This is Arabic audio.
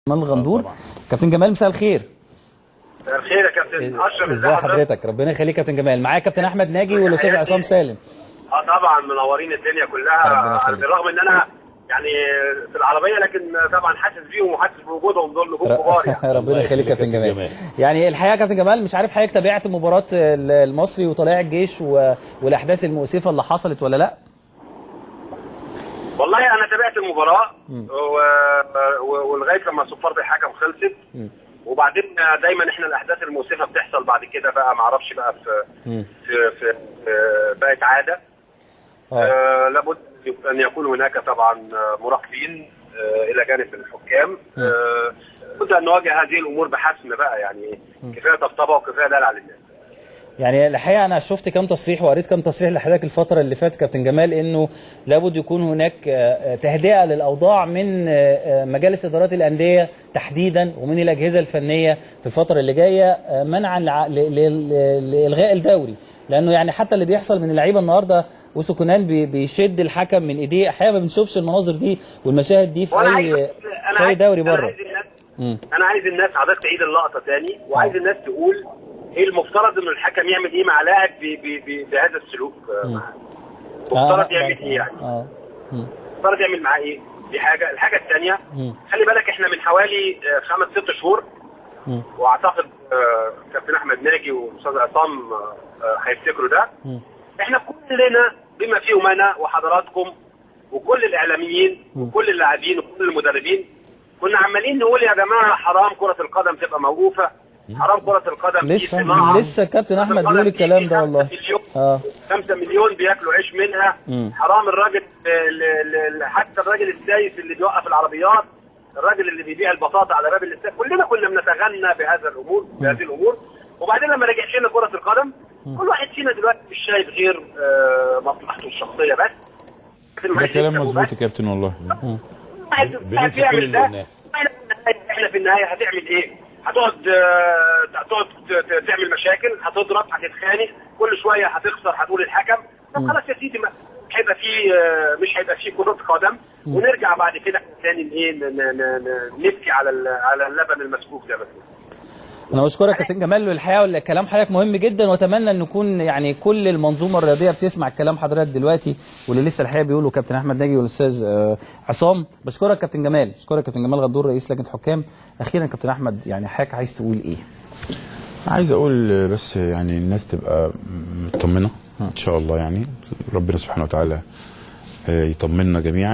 جمال غندور. كابتن جمال مساء الخير. مساء الخير يا كابتن اشرف. ازي حضرتك؟ ربنا يخليك كابتن جمال. معايا كابتن احمد ناجي والاستاذ عصام سالم. طبعا منورين الدنيا كلها، بالرغم ان انا يعني في العربيه، لكن طبعا حاسس بيهم وحاسس بوجودهم، دول نجوم كبار يعني. ربنا يخليك كابتن جمال. يعني الحقيقه كابتن جمال، مش عارف حضرتك تابعت مباراه المصري وطلائع الجيش والاحداث المؤسفه اللي حصلت ولا لا؟ والله انا تابعت المباراه ولغايه لما صفاره الحكم خلصت، وبعدين دايما احنا الاحداث المؤسفه بتحصل بعد كده بقى، ما اعرفش بقى في بقت عاده. لابد ان يكون هناك طبعا مراقبين الى جانب الحكام. لابد ان نواجه هذه الامور بحسم بقى، يعني كفايه طبطبه وكفايه دلع للناس. يعني الحقيقه انا شفت كام تصريح وقريت كام تصريح لحضرتك الفتره اللي فاتت كابتن جمال، انه لابد يكون هناك تهدئه للاوضاع من مجالس ادارات الانديه تحديدا ومن الاجهزه الفنيه في الفتره اللي جايه، منعا لالغاء الدوري. لانه يعني حتى اللي بيحصل من اللعيبه النهارده، وسكونان بيشد الحكم من ايديه، احيانا ما بنشوفش المناظر دي والمشاهد دي في اي دوري بره. انا عايز الناس حضرتك تعيد اللقطه تاني، وعايز الناس تقول ايه المفترض انه الحكم يعمل ايه مع لاعب بهذا السلوك معاه. مفترض يعمل ايه يعني؟ مفترض يعمل معاه ايه؟ دي حاجه. الحاجه الثانيه، خلي بالك احنا من حوالي 5-6 شهور، واعتقد كابتن احمد ناجي والاستاذ عصام هيفتكروا ده، احنا كلنا بما فيهم انا وحضراتكم وكل الاعلاميين وكل اللاعبين وكل المدربين كنا عمالين نقول يا جماعه حرام كره القدم تبقى موقوفه، حرام كرة القدم لسه كابتن احمد بيقول الكلام ده والله. 5 مليون بياكلوا عيش منها. حرام الراجل حتى الراجل السايس اللي بيوقف العربيات، الراجل اللي بيبيع البطاطا على باب الاستاد، كلنا كنا بنتغنى بهذه الامور. وبعدين لما رجعت لنا كرة القدم، كل واحد فينا دلوقتي مش شايف غير مصلحته الشخصيه بس. ده كلام مظبوط يا كابتن والله. بيعمل ده. احنا في النهايه هتعمل ايه؟ هتقعد تعمل مشاكل، هتضرب، هتتخانق، كل شويه هتخسر، هتقول الحكم. طب خلاص يا سيدي، مش هيبقى فيه كرة قدم، ونرجع بعد كده تاني نبكي على اللبن المسكوب زي ما بنقول. انا بشكرك كابتن جمال، والحقيقه كلام حضرتك مهم جدا، واتمنى ان نكون يعني كل المنظومه الرياضيه بتسمع كلام حضرتك دلوقتي، واللي لسه الحقيقه بيقولوا كابتن احمد ناجي والاستاذ عصام. بشكرك كابتن جمال، بشكرك كابتن جمال غندور رئيس لجنه حكام. اخيرا كابتن احمد، يعني حضرتك عايز تقول ايه؟ عايز اقول بس يعني الناس تبقى مطمنه ان شاء الله، يعني ربنا سبحانه وتعالى يطمنا جميعا.